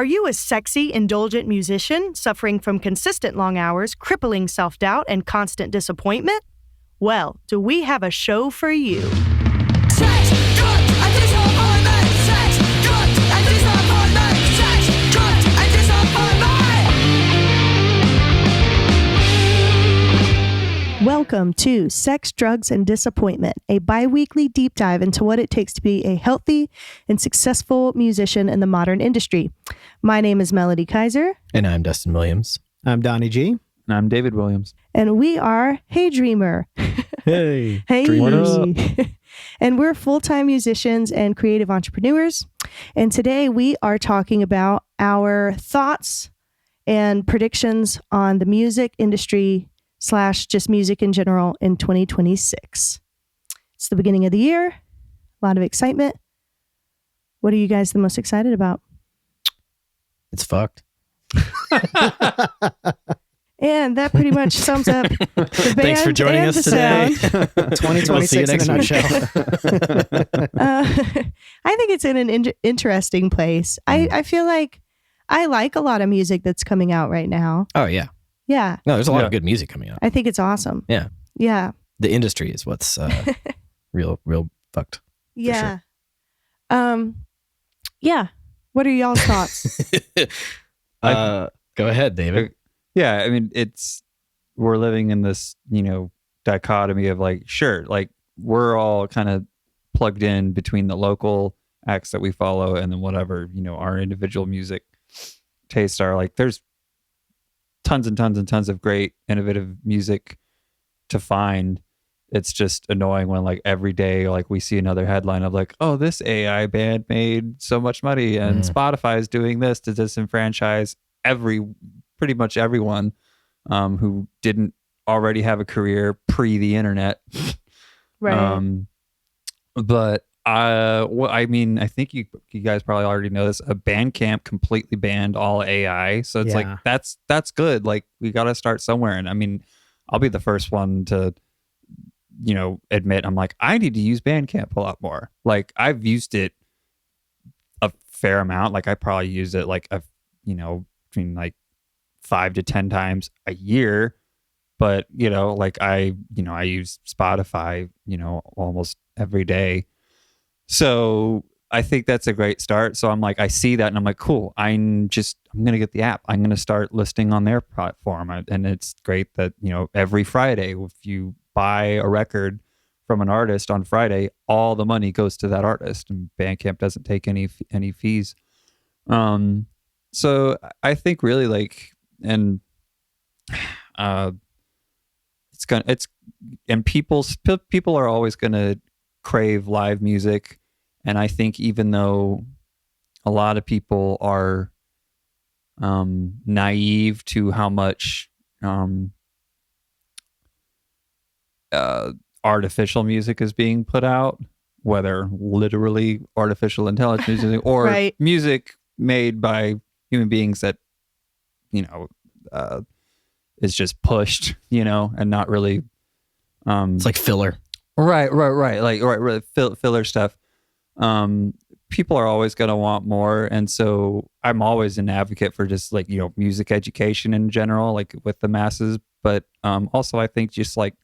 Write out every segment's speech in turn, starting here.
Are you a sexy, indulgent musician suffering from consistent long hours, crippling self-doubt, and constant disappointment? Well, do we have a show for you? Sex, good, and disappointment. Sex, good, and disappointment. Sex, good, and disappointment. Welcome to Sex, Drugs, and Disappointment, a bi-weekly deep dive into what it takes to be a healthy and successful musician in the modern industry. My name is Melody Kaiser. And I'm Dustin Williams. I'm Donnie G. And I'm David Williams. And we are HeyDreamer. Hey. Hey. Dreamers. And we're full-time musicians and creative entrepreneurs. And today we are talking about our thoughts and predictions on the music industry / just music in general in 2026. It's the beginning of the year. A lot of excitement. What are you guys the most excited about? It's fucked. And that pretty much sums up the band. Thanks for joining us today. 2026 in a nutshell. I think it's in an interesting place. I feel like I like a lot of music that's coming out right now. Oh, yeah. Yeah. No, there's a lot of good music coming out. I think it's awesome. Yeah. Yeah. The industry is what's real fucked. Yeah. Yeah. What are y'all's thoughts? Go ahead, David. Yeah, I mean, we're living in this, dichotomy of like, sure, like we're all kind of plugged in between the local acts that we follow and then whatever, our individual music tastes are. Like there's tons and tons and tons of great innovative music to find. It's just annoying when like every day like we see another headline of like, oh, this AI band made so much money and Spotify is doing this to disenfranchise pretty much everyone who didn't already have a career pre the internet. Right. But I mean, I think you guys probably already know this. Bandcamp completely banned all AI, so it's like that's good. Like we got to start somewhere, and I mean, I'll be the first one to admit I'm like I need to use Bandcamp a lot more. Like I've used it a fair amount. Like I probably use it like between like 5 to 10 times a year, but like I use Spotify almost every day. So I think that's a great start. So I'm like, I see that and I'm like, cool. I'm going to get the app. I'm going to start listing on their platform. And it's great that, every Friday, if you buy a record from an artist on Friday, all the money goes to that artist and Bandcamp doesn't take any fees. So I think really like, and people are always going to crave live music. And I think even though a lot of people are naive to how much artificial music is being put out, whether literally artificial intelligence music or right. music made by human beings that, is just pushed, and not really. It's like filler. Right. Like filler stuff. People are always going to want more. And so I'm always an advocate for just like, music education in general, like with the masses. But also I think just like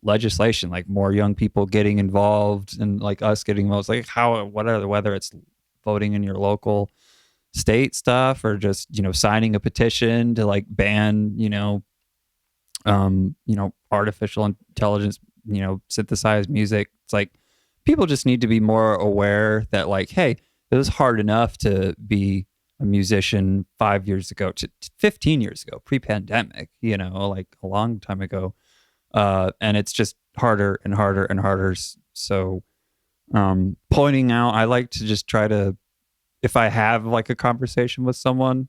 legislation, like more young people getting involved and like us getting involved, like whether it's voting in your local state stuff or just, signing a petition to like ban, artificial intelligence, synthesized music. It's like, people just need to be more aware that like, hey, it was hard enough to be a musician 5 years ago to 15 years ago, pre-pandemic, like a long time ago. And it's just harder and harder and harder. So pointing out, I like to just try to, if I have like a conversation with someone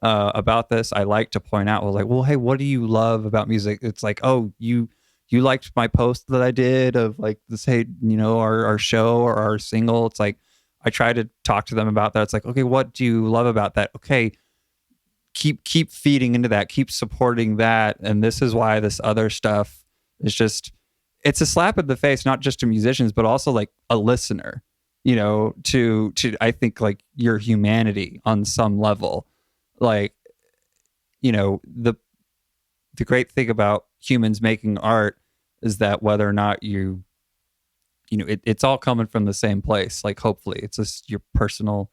about this, I like to point out, well, hey, what do you love about music? It's like, oh, you liked my post that I did of like this, hey, our show or our single. It's like, I try to talk to them about that. It's like, okay, what do you love about that? Okay, keep feeding into that, keep supporting that. And this is why this other stuff is just, it's a slap in the face, not just to musicians, but also like a listener. to I think like your humanity on some level. Like, the great thing about humans making art is that whether or not it's all coming from the same place. Like, hopefully it's just your personal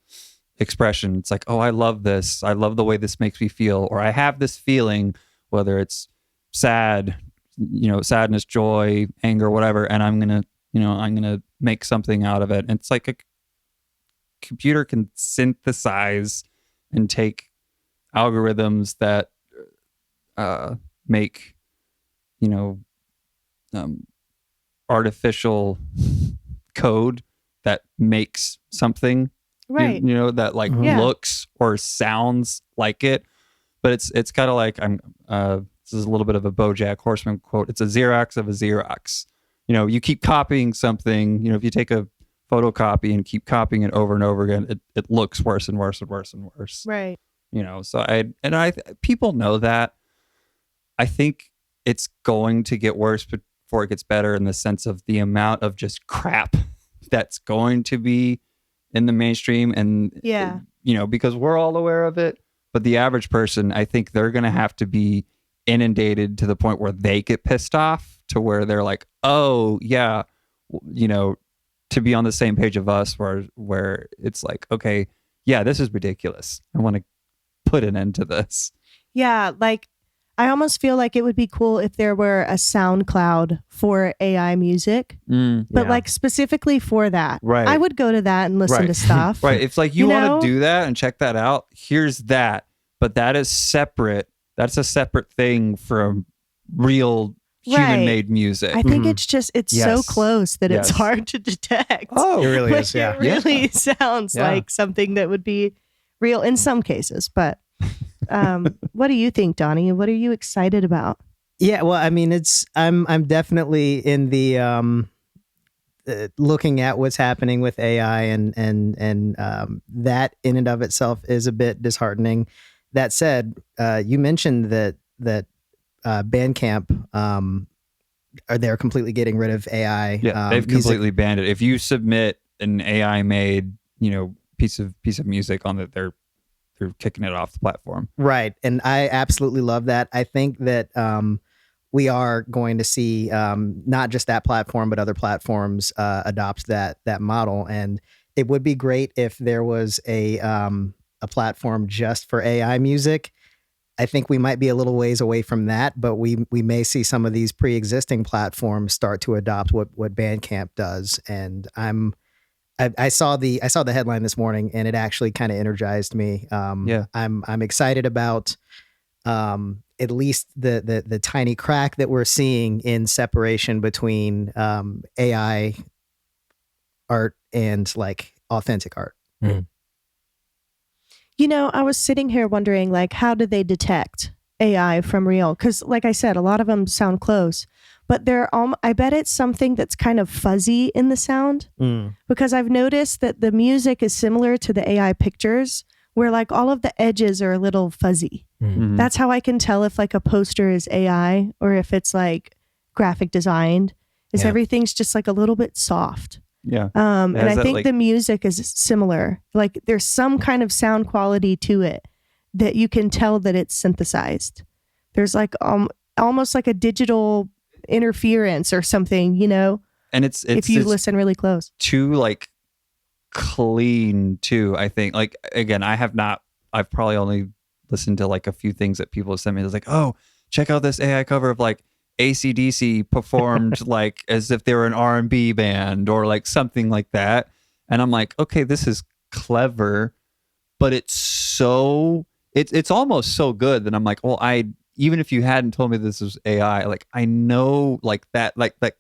expression. It's like, oh, I love this. I love the way this makes me feel, or I have this feeling, whether it's sad, sadness, joy, anger, whatever. And I'm going to make something out of it. And it's like a computer can synthesize and take algorithms that make, artificial code that makes something, Right. that like Yeah. looks or sounds like it. But it's kind of like this is a little bit of a BoJack Horseman quote. It's a Xerox of a Xerox. You keep copying something. If you take a photocopy and keep copying it over and over again, it looks worse and worse and worse and worse. Right. So people know that. I think it's going to get worse before it gets better, in the sense of the amount of just crap that's going to be in the mainstream. And, Yeah. because we're all aware of it, but the average person, I think they're going to have to be inundated to the point where they get pissed off, to where they're like, oh yeah, to be on the same page of us, where it's like, okay, yeah, this is ridiculous. I want to put an end to this. Yeah. Like, I almost feel like it would be cool if there were a SoundCloud for AI music, but like specifically for that. Right. I would go to that and listen to stuff. Right. It's like, you want to do that and check that out. Here's that. But that is separate. That's a separate thing from real human-made music. I think it's so Yes. close that it's Yes. hard to detect. Oh, It really Like, is. Yeah. It really sounds Yeah. like something that would be real in some cases. But what do you think, Donnie? What are you excited about? Yeah. Well, I mean, I'm definitely in the looking at what's happening with AI, and that in and of itself is a bit disheartening. That said, you mentioned that Bandcamp, they're completely getting rid of AI. Yeah, they've music. completely banned it. If you submit an AI-made, piece of music on it, they're kicking it off the platform. Right. And I absolutely love that. I think that we are going to see not just that platform, but other platforms adopt that model. And it would be great if there was a platform just for AI music. I think we might be a little ways away from that, but we may see some of these pre-existing platforms start to adopt what Bandcamp does. And I saw the headline this morning, and it actually kind of energized me. I'm excited about at least the tiny crack that we're seeing in separation between AI art and like authentic art. Mm. I was sitting here wondering, like, how do they detect AI from real? Because, like I said, a lot of them sound close, but I bet it's something that's kind of fuzzy in the sound, because I've noticed that the music is similar to the AI pictures, where like all of the edges are a little fuzzy. Mhm. That's how I can tell if like a poster is AI or if it's like graphic designed, is Yeah. everything's just like a little bit soft. Yeah. And has I that, think like- the music is similar. Like there's some kind of sound quality to it that you can tell that it's synthesized. There's like almost like a digital interference or something, And it's if you listen really close. too like clean too. I think, like, again, I've probably only listened to like a few things that people have sent me. It's like, oh, check out this AI cover of like AC/DC performed like as if they were an R&B band or like something like that. And I'm like, okay, this is clever, but it's almost so good that I'm like, well, even if you hadn't told me this was AI, like I know like that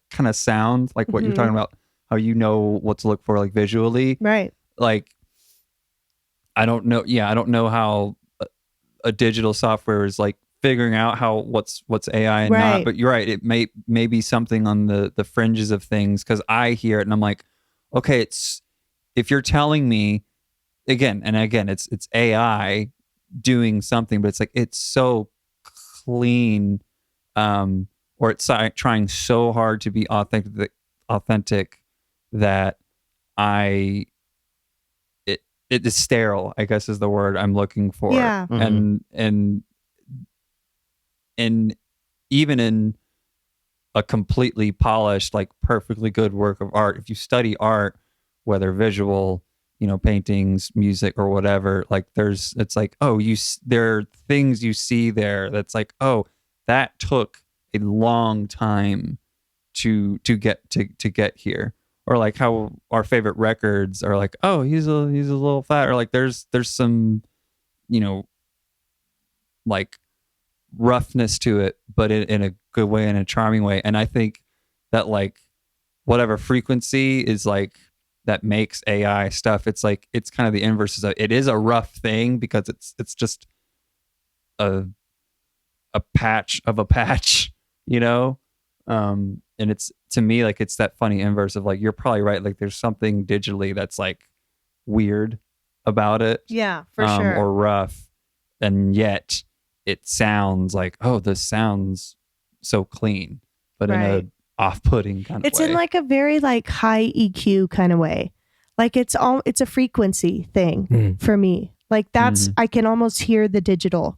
kind of sound, like what you're Mhm. talking about, how you know what to look for like visually. Right. Like I don't know how a digital software is like figuring out what's AI and not, Right. but you're right, it may be something on the fringes of things, because I hear it and I'm like, okay, if you're telling me again it's AI doing something, but it's like it's so clean, or it's trying so hard to be authentic that it is sterile, I guess is the word I'm looking for. Yeah. And even in a completely polished, like perfectly good work of art, if you study art, whether visual, paintings, music, or whatever, like it's like, oh, there are things you see there that's like, oh, that took a long time to get here. Or like how our favorite records are like, oh, he's a little fat, or like there's some, like roughness to it, but in a good way, in a charming way. And I think that like whatever frequency is like that makes AI stuff, it's like it's kind of the inverse of it is a rough thing because it's just a patch of a patch, and it's, to me, like it's that funny inverse of like, you're probably right, like there's something digitally that's like weird about it, Yeah, for sure. or rough, and yet it sounds like, oh, this sounds so clean, but in Right. a off-putting kind of It's way. in like a very like high EQ kind of way. Like it's a frequency thing for me. Like that's I can almost hear the digital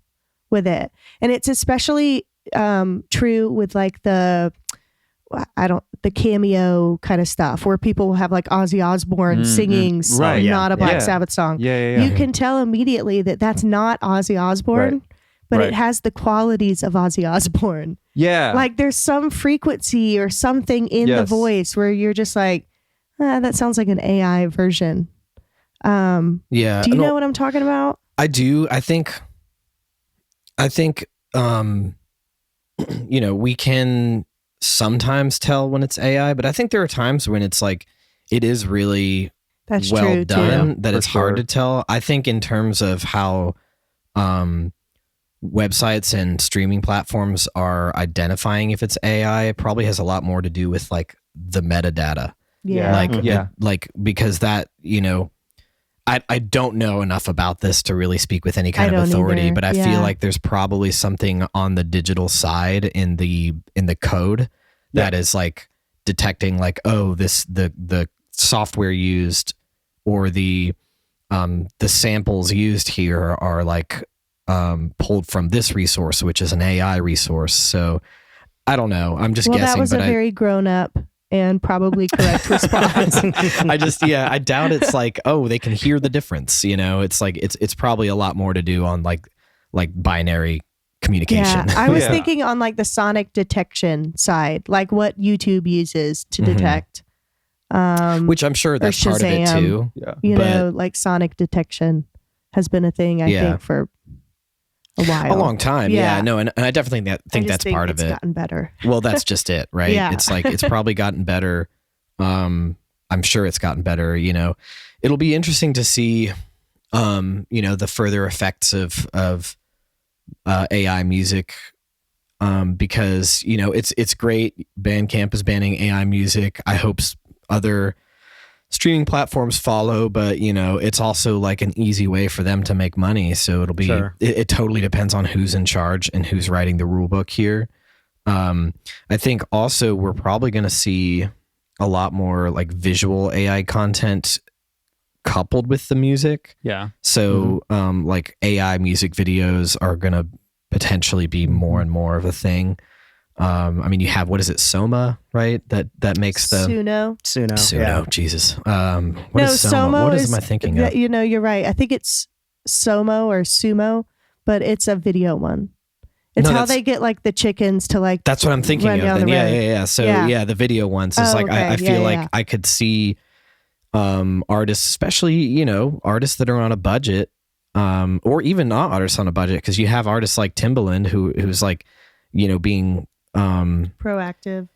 with it. And it's especially true with like the cameo kind of stuff where people will have like Ozzy Osbourne singing Right, yeah, not a Black yeah. Sabbath song. Yeah. You can tell immediately that that's not Ozzy Osbourne, Right. but Right. it has the qualities of Ozzy Osbourne. Yeah. Like there's some frequency or something in the Yes. voice where you're just like, that sounds like an AI version. Yeah. Do you know what I'm talking about? I do. I think, we can sometimes tell when it's AI, but I think there are times when it's like, it is really That's well true done too. that For it's hard sure. to tell. I think in terms of how websites and streaming platforms are identifying if it's AI, it probably has a lot more to do with like the metadata. Yeah. Like, Yeah. like because that, I don't know enough about this to really speak with any kind I of don't authority, either. but I Yeah. feel like there's probably something on the digital side in the code that is like detecting like, oh, the software used or the samples used here are like pulled from this resource, which is an AI resource. So I don't know. I'm just Well, guessing, that was a but very grown up and probably correct response. I doubt it's like, oh, they can hear the difference. It's like, it's probably a lot more to do on like binary communication. Yeah, I was Yeah. thinking on like the sonic detection side, like what YouTube uses to Mhm. detect. Which I'm sure that's part of it Shazam. too. Yeah. Like sonic detection has been a thing, I think, for a while. A long time. Yeah. Yeah. No, and I definitely think I just that's part of it's it. gotten better. Well, that's just it, right? Yeah. It's like, it's probably gotten better. I'm sure it's gotten better. It'll be interesting to see, the further effects of AI music, because it's great. Bandcamp is banning AI music. I hope other streaming platforms follow, but it's also like an easy way for them to make money. So it'll be Sure. it totally depends on who's in charge and who's writing the rule book here. I think also we're probably going to see a lot more like visual AI content coupled with the music. Yeah. So like AI music videos are going to potentially be more and more of a thing. I mean, you have, what is it, Soma, right? That makes the Suno. Suno. Yeah. Jesus. What is Soma? What am I thinking of? You're right. I think it's Somo or Sumo, but it's a video one. It's No, how that's- they get like the chickens to like. That's what I'm thinking run of. down Then. the Yeah, road. yeah. So Yeah. yeah, the video ones is Oh, like, I okay. feel Yeah, like yeah. I could see artists, especially, artists that are on a budget, or even not artists on a budget, because you have artists like Timbaland who's like, being Proactive.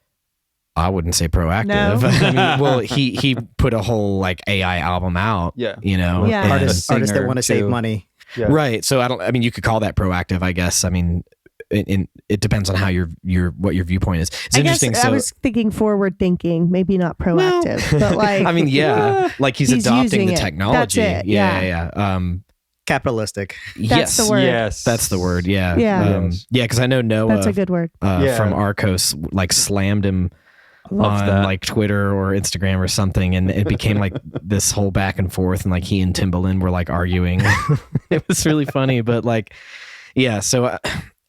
I wouldn't say proactive. No. I mean, well, he put a whole like AI album out. Yeah. Yeah. and- Artists that singer, want to save too. money. Yeah. Right. So I mean, you could call that proactive, I guess. I mean, it depends on how what your viewpoint is. It's I guess interesting. I So was thinking forward thinking, maybe not proactive, but like. I mean, yeah, like he's adopting using the it. technology. That's it, Yeah. Capitalistic. Yes. the word. Yes. That's the word. Yeah. Yeah. Yeah. Because I know Noah That's a good word. Yeah. from Arcos like slammed him Love on that. like Twitter or Instagram or something, and it became like this whole back and forth, and like he and Timbaland were like arguing. It was really funny, but like, yeah. So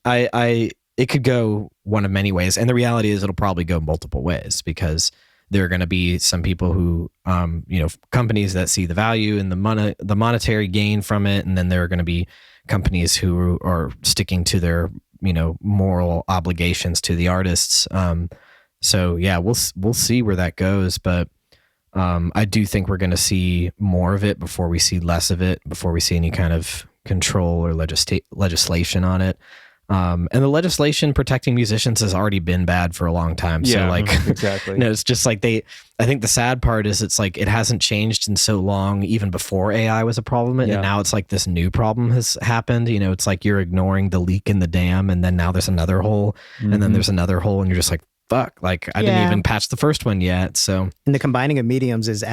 I it could go one of many ways, and the reality is it'll probably go multiple ways, because there are going to be some people who, companies that see the value and the monetary gain from it, and then there are going to be companies who are sticking to their moral obligations to the artists. So yeah, we'll see where that goes, but I do think we're going to see more of it before we see less of it, before we see any kind of control or legislation on it. And the legislation protecting musicians has already been bad for a long time. So like, exactly. it's just like I think the sad part is it's like it hasn't changed in so long, even before AI was a problem. And now it's like this new problem has happened. It's like you're ignoring the leak in the dam, and then now there's another hole, and then there's another hole, and you're just like, fuck, like I didn't even patch the first one yet. So, and the combining of mediums is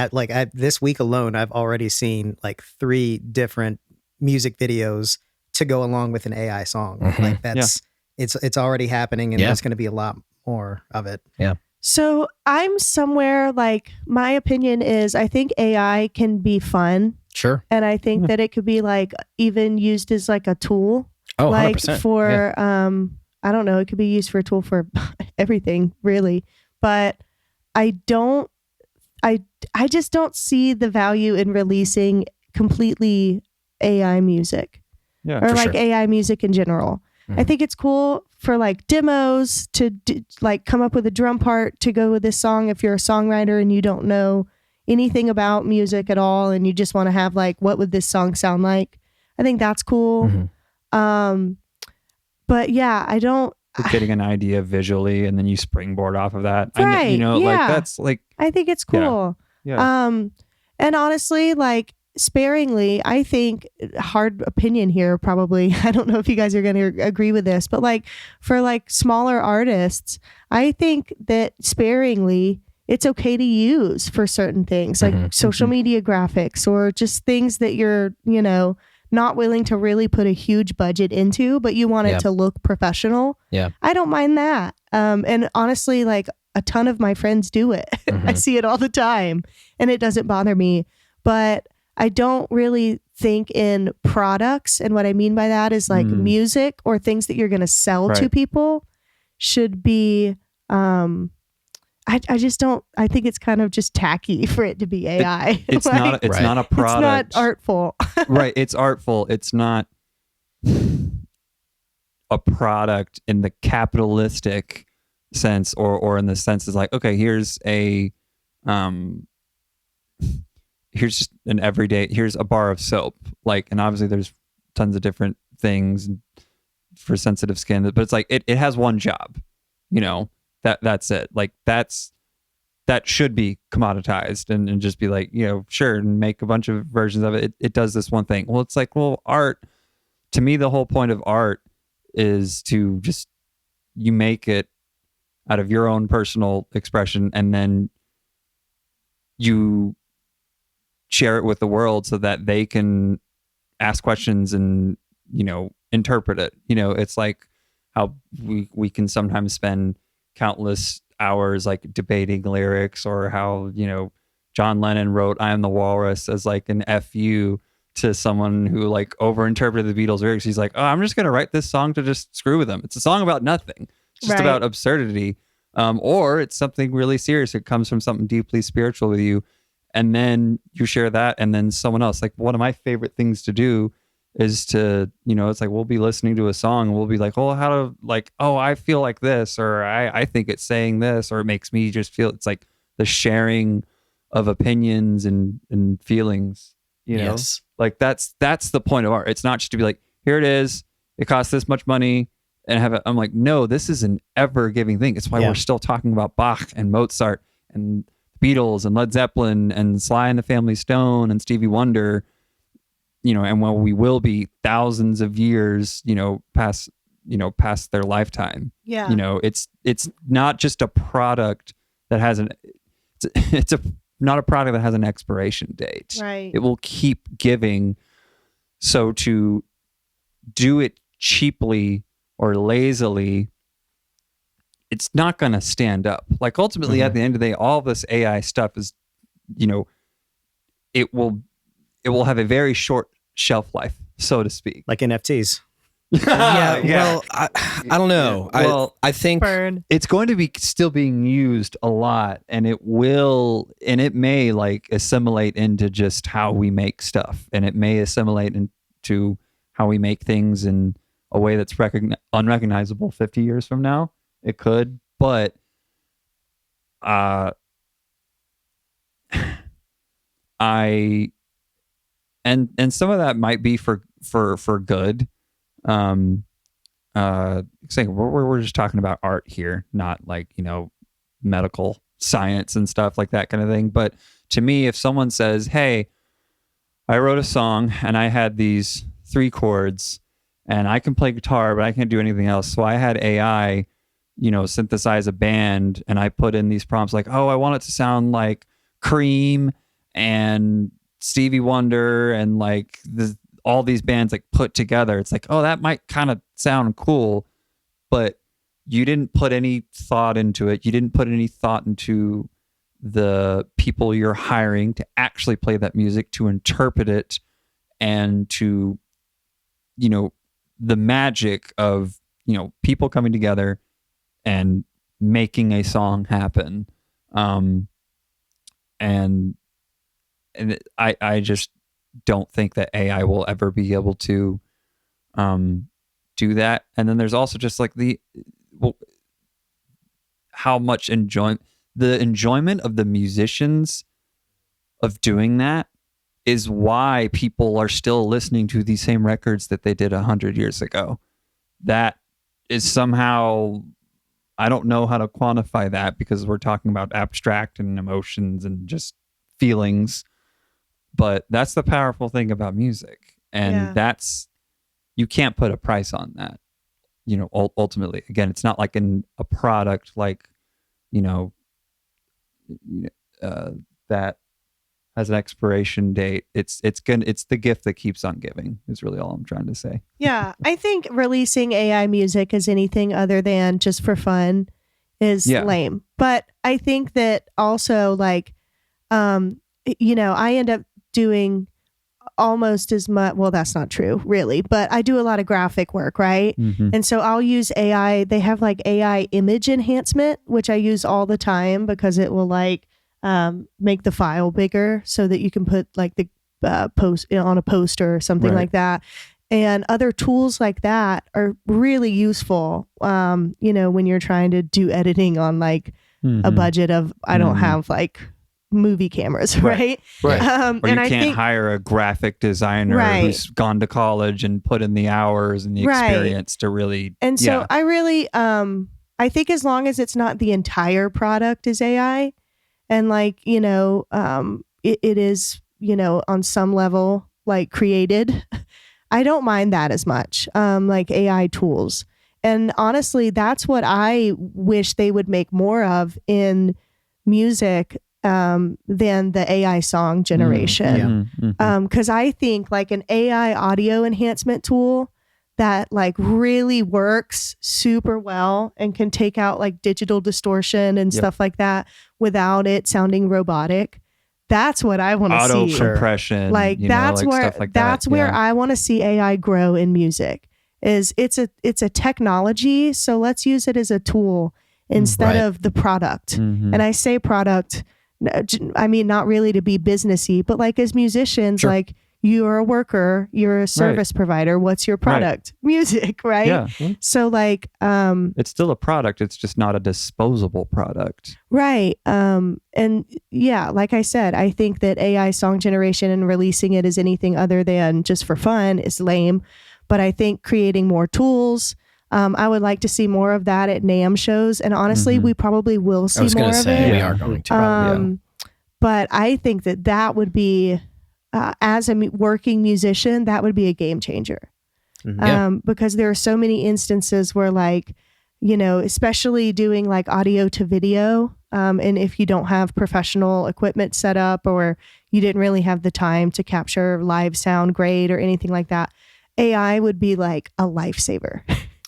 this week alone, I've already seen like 3 different music videos to go along with an AI song. Like that's it's already happening, and there's going to be a lot more of it. Yeah. So I'm somewhere like, my opinion is I think AI can be fun. Sure. And I think that it could be like even used as like a tool. Oh, like 100%. For I don't know, it could be used for a tool for everything, really. But I just don't see the value in releasing completely AI music. Yeah, or for like sure. AI music in general. I think it's cool for like demos to like come up with a drum part to go with this song if you're a songwriter and you don't know anything about music at all and you just want to have like, what would this song sound like? I think that's cool. But yeah, I don't. Getting an idea visually and then you springboard off of that. Right, Like that's like. I think it's cool. Yeah. And honestly, like, sparingly, I think, hard opinion here probably, I don't know if you guys are going to agree with this, but like for like smaller artists, I think that sparingly it's okay to use for certain things like social media graphics or just things that you're not willing to really put a huge budget into, but you want it to look professional. I don't mind that. And honestly, like a ton of my friends do it. I see it all the time and it doesn't bother me, but I don't really think in products. And what I mean by that is like music or things that you're going to sell to people should be, I just don't, I think it's kind of just tacky for it to be AI. It's not a product. It's not artful. Right. It's artful. It's not a product in the capitalistic sense or in the sense is like, okay, here's just an everyday, here's a bar of soap. Like, and obviously there's tons of different things for sensitive skin, but it's like, it has one job, that's it. Like that should be commoditized and just be like, sure. And make a bunch of versions of it. It does this one thing. Well, it's like, art, to me, the whole point of art is to just, you make it out of your own personal expression and then you share it with the world so that they can ask questions and, interpret it. It's like how we can sometimes spend countless hours like debating lyrics or how, John Lennon wrote I Am the Walrus as like an FU to someone who like overinterpreted the Beatles lyrics. He's like, oh, I'm just going to write this song to just screw with them. It's a song about nothing. It's just about absurdity. Or it's something really serious. It comes from something deeply spiritual with you. And then you share that, and then someone else. Like one of my favorite things to do is to, it's like we'll be listening to a song and we'll be like, I feel like this, or I think it's saying this, or it makes me just feel. It's like the sharing of opinions and feelings. Yes. Like that's the point of art. It's not just to be like, here it is, it costs this much money, and have it. I'm like, no, this is an ever giving thing. It's why we're still talking about Bach and Mozart and Beatles and Led Zeppelin and Sly and the Family Stone and Stevie Wonder, and while we will be thousands of years, past their lifetime. Yeah. It's not just a product that has not a product that has an expiration date. Right. It will keep giving. So to do it cheaply or lazily it's not going to stand up. Like ultimately at the end of the day, all this AI stuff is, it will have a very short shelf life, so to speak. Like NFTs. Yeah. Well, I don't know. Yeah. Well, I think Burn. it's going to be still being used a lot, and it may like assimilate into just how we make stuff, and it may assimilate into how we make things in a way that's unrecognizable 50 years from now. It could, but and some of that might be for good. Saying we're just talking about art here, not like medical science and stuff like that kind of thing. But to me, if someone says, "Hey, I wrote a song and I had these 3 chords and I can play guitar, but I can't do anything else. So I had AI, synthesize a band, and I put in these prompts like, oh, I want it to sound like Cream and Stevie Wonder and like all these bands like put together." It's like, oh, that might kind of sound cool, but you didn't put any thought into it. You didn't put any thought into the people you're hiring to actually play that music, to interpret it, and to, the magic of, people coming together and making a song happen. And I just don't think that AI will ever be able to do that. And then there's also just like how much the enjoyment of the musicians of doing that is why people are still listening to these same records that they did 100 years ago. That is somehow, I don't know how to quantify that because we're talking about abstract and emotions and just feelings, but that's the powerful thing about music. And you can't put a price on that. Ultimately, again, it's not like a product like, that has an expiration date. It's the gift that keeps on giving is really all I'm trying to say. Yeah, I think releasing AI music as anything other than just for fun is lame. But I think that also like, I end up doing almost as much. Well, that's not true really, but I do a lot of graphic work, right? Mm-hmm. And so I'll use AI. They have like AI image enhancement, which I use all the time because it will like make the file bigger so that you can put like the post on a poster or something like that. And other tools like that are really useful, when you're trying to do editing on like a budget of, I don't have like movie cameras, right? Right. Or and you can't hire a graphic designer who's gone to college and put in the hours and the experience to really. And so I really, I think as long as it's not the entire product is AI, and like, it is, on some level like created, I don't mind that as much, like AI tools. And honestly, that's what I wish they would make more of in music than the AI song generation. Because I think like an AI audio enhancement tool that like really works super well and can take out like digital distortion and stuff like that without it sounding robotic. That's what I want to see. Auto compression, like that's where stuff like that's that. where I want to see AI grow in music. Is it's a technology, so let's use it as a tool instead of the product. And I say product, I mean not really to be businessy, but like as musicians, like you're a worker, you're a service provider. What's your product? Music, right? Yeah. So like, it's still a product. It's just not a disposable product. Right. And yeah, like I said, I think that AI song generation and releasing it as anything other than just for fun is lame. But I think creating more tools, I would like to see more of that at NAMM shows. And honestly, we probably will see more of it. We are going to. But I think that would be, as a working musician, that would be a game changer. Because there are so many instances where like, especially doing like audio to video. And if you don't have professional equipment set up or you didn't really have the time to capture live sound great or anything like that, AI would be like a lifesaver.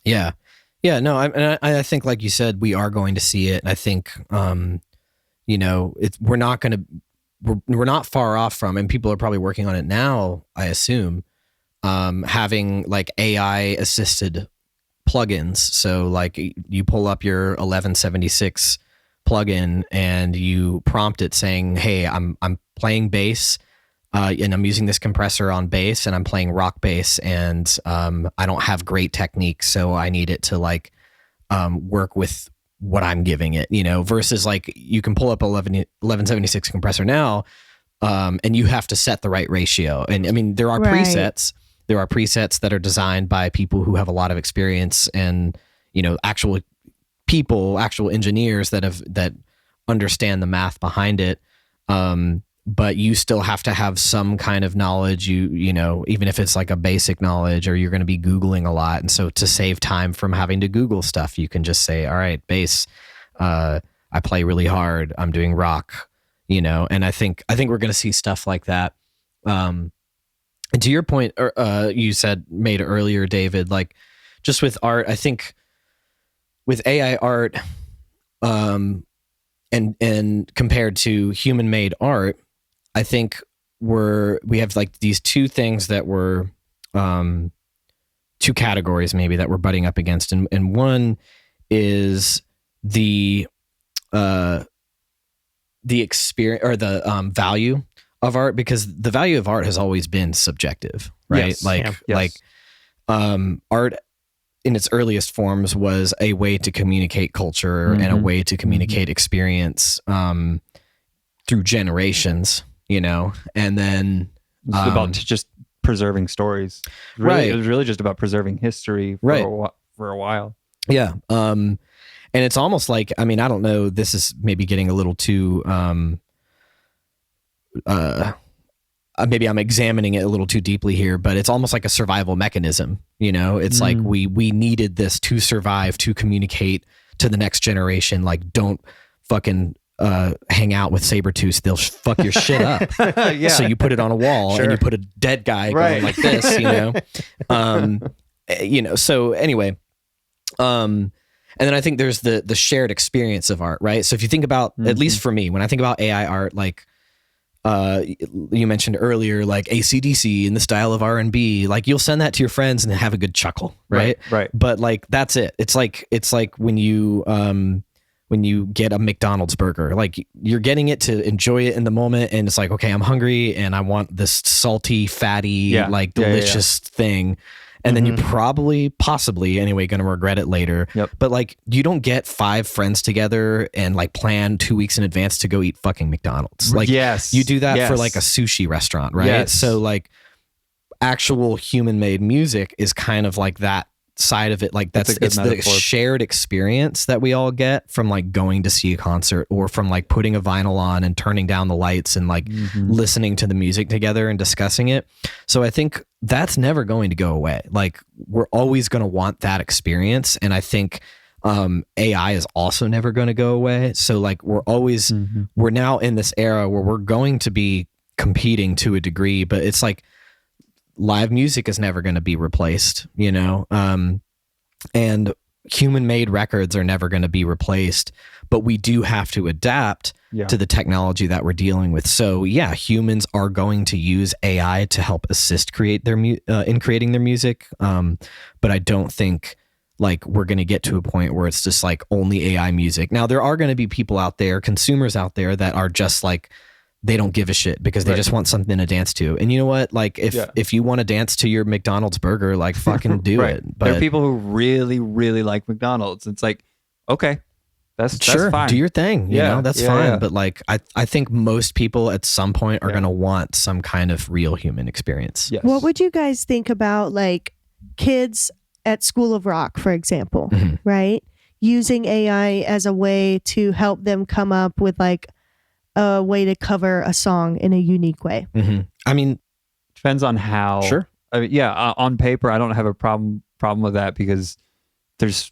Yeah. Yeah, no, I think like you said, we are going to see it. And I think, we're not going to, we're not far off from, and people are probably working on it now, I assume, having like AI assisted plugins. So like you pull up your 1176 plugin and you prompt it saying, "Hey, I'm playing bass, and I'm using this compressor on bass, and I'm playing rock bass, and I don't have great technique, so I need it to like work with what I'm giving it." Versus like you can pull up 1176 compressor now, and you have to set the right ratio. And I mean, there are Right. presets. There are presets that are designed by people who have a lot of experience and, actual people, actual engineers that understand the math behind it. But you still have to have some kind of knowledge, even if it's like a basic knowledge, or you're going to be Googling a lot. And so to save time from having to Google stuff, you can just say, all right, bass, I play really hard, I'm doing rock, and I think we're going to see stuff like that. And to your point, you made earlier, David, like just with art, I think with AI art, and compared to human made art, I think we have like these two things that were, two categories maybe that we're butting up against. And one is the experience or the value of art, because the value of art has always been subjective, right? Yes. Art in its earliest forms was a way to communicate culture and a way to communicate experience through generations, and then It's about just preserving stories. Right. It was really just about preserving history for a while. Yeah. And it's almost like, I mean, I don't know, this is maybe getting a little too, maybe I'm examining it a little too deeply here, but it's almost like a survival mechanism. It's like we needed this to survive, to communicate to the next generation. Like, don't fucking hang out with Sabretooth. They'll fuck your shit up. Yeah. So you put it on a wall and you put a dead guy going like this, so anyway, and then I think there's the shared experience of art, right? So if you think about, at least for me, when I think about AI art, like, you mentioned earlier, like AC/DC in the style of R&B, like you'll send that to your friends and have a good chuckle, right? Right. But like, that's it. It's like when you get a McDonald's burger, like you're getting it to enjoy it in the moment. And it's like, okay, I'm hungry and I want this salty, fatty, delicious thing. And then you possibly anyway, going to regret it later. Yep. But like, you don't get 5 friends together and like plan 2 weeks in advance to go eat fucking McDonald's. Like, you do that for like a sushi restaurant, right? Yes. So like, actual human made music is kind of like that side of it. Like it's the shared experience that we all get from like going to see a concert, or from like putting a vinyl on and turning down the lights and like listening to the music together and discussing it. So I think that's never going to go away. Like, we're always going to want that experience. And I think AI is also never going to go away. So like, we're always, we're now in this era where we're going to be competing to a degree, but it's like, live music is never going to be replaced, and human made records are never going to be replaced, but we do have to adapt to the technology that we're dealing with. So yeah, humans are going to use AI to help assist create their in creating their music. But I don't think like we're going to get to a point where it's just like only AI music. Now there are going to be people out there, consumers out there, that are just like, they don't give a shit because they just want something to dance to. And you know what? Like if you want to dance to your McDonald's burger, like fucking do it. But there are people who really, really like McDonald's. It's like, okay, that's fine. Do your thing. You know, that's fine. Yeah. But like, I think most people at some point are going to want some kind of real human experience. Yes. What would you guys think about like kids at School of Rock, for example, right? Using AI as a way to help them come up with like a way to cover a song in a unique way. I mean, depends on how. Sure. I mean, on paper, I don't have a problem with that, because there's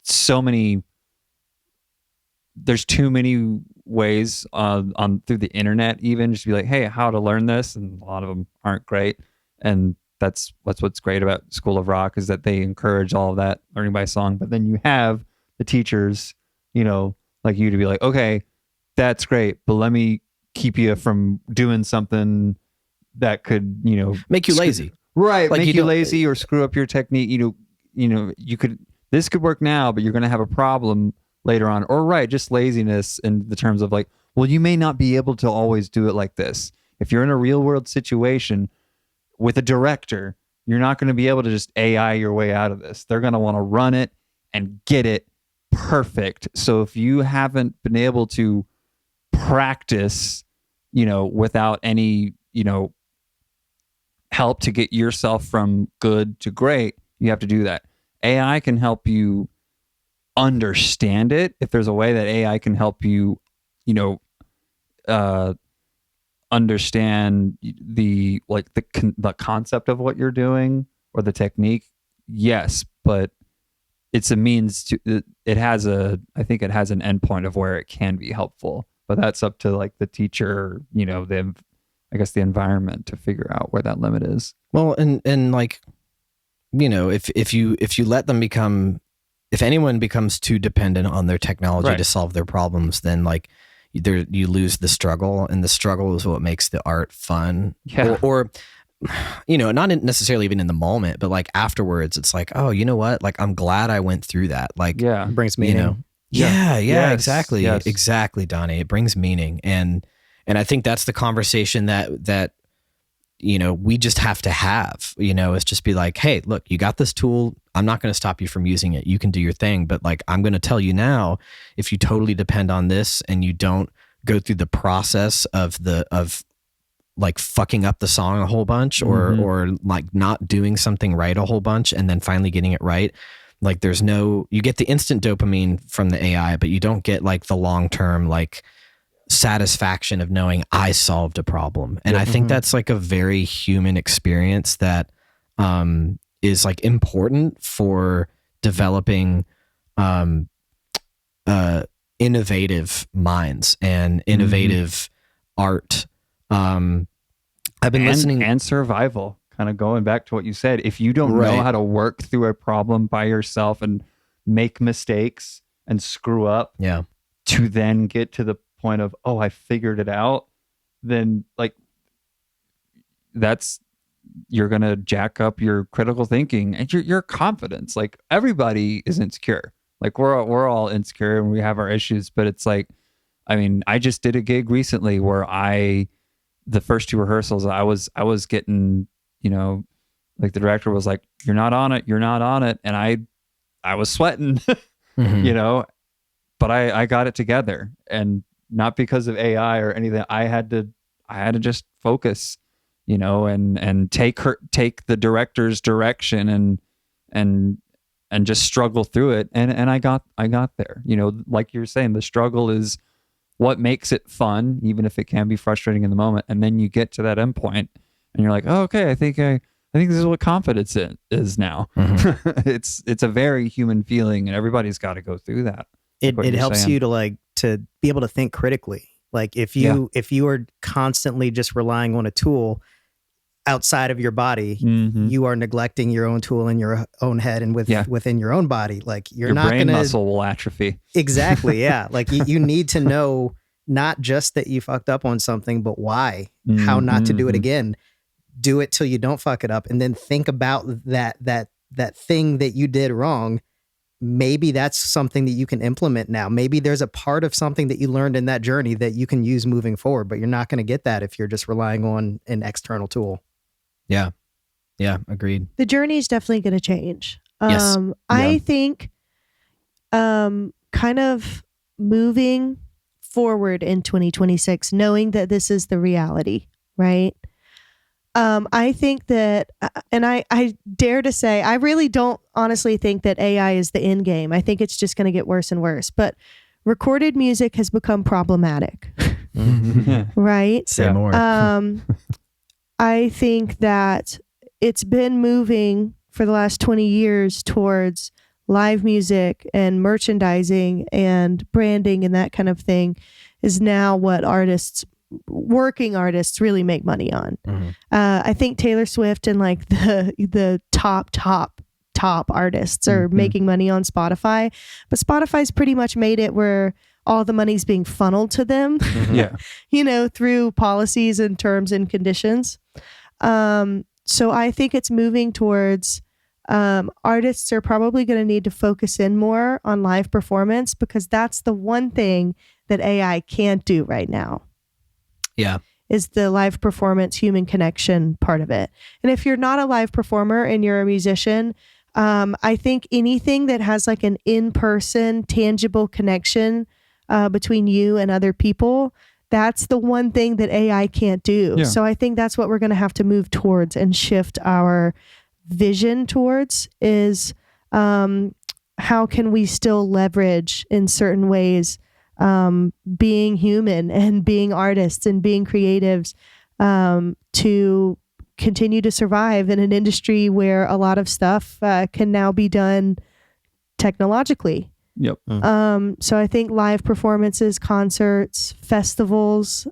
too many ways on through the internet, even just to be like, hey, how to learn this, and a lot of them aren't great. And that's what's great about School of Rock, is that they encourage all of that learning by song. But then you have the teachers, like you, to be like, okay, that's great, but let me keep you from doing something that could, make you lazy. Right. Like make you lazy or screw up your technique. This could work now, but you're going to have a problem later on. Or just laziness in the terms of like, well, you may not be able to always do it like this. If you're in a real world situation with a director, you're not going to be able to just AI your way out of this. They're going to want to run it and get it perfect. So if you haven't been able to practice, without any, help to get yourself from good to great, you have to do that. AI can help you understand it. If there's a way that AI can help you, understand the concept of what you're doing or the technique, yes, but it's a means to, I think it has an endpoint of where it can be helpful, but that's up to like the teacher, the environment to figure out where that limit is. Well, and like, if you let them become, if anyone becomes too dependent on their technology to solve their problems, then like you lose the struggle, and the struggle is what makes the art fun. Yeah. Or not necessarily even in the moment, but like afterwards, it's like, oh, you know what? Like, I'm glad I went through that. Like, yeah, it brings meaning. Yeah, exactly. Yes. Exactly, Donnie. It brings meaning. And I think that's the conversation that we just have to have, is just be like, hey, look, you got this tool. I'm not going to stop you from using it. You can do your thing. But like, I'm going to tell you now, if you totally depend on this and you don't go through the process of like fucking up the song a whole bunch or like not doing something right a whole bunch and then finally getting it right, like you get the instant dopamine from the AI, but you don't get like the long-term like satisfaction of knowing I solved a problem. And I think that's like a very human experience that is like important for developing innovative minds and innovative art. I've been listening, and survival, kind of going back to what you said. If you don't know how to work through a problem by yourself and make mistakes and screw up, to then get to the point of, oh, I figured it out, then like you're going to jack up your critical thinking and your confidence. Like, everybody is insecure. Like, we're all insecure and we have our issues, but it's like, I mean, I just did a gig recently where the first two rehearsals, I was getting, like the director was like, you're not on it. And I was sweating, but I got it together, and not because of AI or anything. I had to just focus, and take the director's direction and just struggle through it. And I got there, like you're saying, the struggle is what makes it fun, even if it can be frustrating in the moment. And then you get to that endpoint and you're like, oh, okay, I think this is what confidence is now. It's a very human feeling, and everybody's got to go through that. It helps you to be able to think critically. Like, if you are constantly just relying on a tool outside of your body, you are neglecting your own tool in your own head and within your own body. Like, your brain muscle will atrophy. Exactly. Yeah. Like, you need to know not just that you fucked up on something, but why, how not to do it again. Do it till you don't fuck it up, and then think about that thing that you did wrong. Maybe that's something that you can implement now. Maybe there's a part of something that you learned in that journey that you can use moving forward, but you're not going to get that if you're just relying on an external tool. Yeah. Agreed. The journey is definitely going to change. Yes. I think kind of moving forward in 2026, knowing that this is the reality, right? I think that, and I dare to say, I really don't honestly think that AI is the end game. I think it's just going to get worse and worse. But recorded music has become problematic, right? Say more. I think that it's been moving for the last 20 years towards live music and merchandising and branding, and that kind of thing is now what artists working artists really make money on. I think Taylor Swift and like the top artists are making money on Spotify, but Spotify's pretty much made it where all the money's being funneled to them, through policies and terms and conditions. So I think it's moving towards artists are probably going to need to focus in more on live performance, because that's the one thing that AI can't do right now. Yeah. Is the live performance human connection part of it. And if you're not a live performer and you're a musician, I think anything that has like an in-person tangible connection between you and other people, that's the one thing that AI can't do. Yeah. So I think that's what we're going to have to move towards and shift our vision towards is how can we still leverage in certain ways being human and being artists and being creatives to continue to survive in an industry where a lot of stuff can now be done technologically. Yep. So I think live performances, concerts, festivals,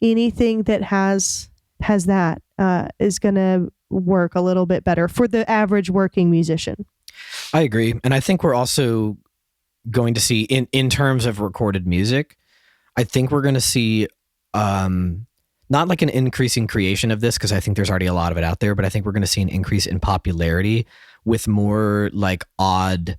anything that has that is going to work a little bit better for the average working musician. I agree. And I think we're also going to see in terms of recorded music, I think we're going to see not like an increasing creation of this, because I think there's already a lot of it out there, but I think we're going to see an increase in popularity with more like odd,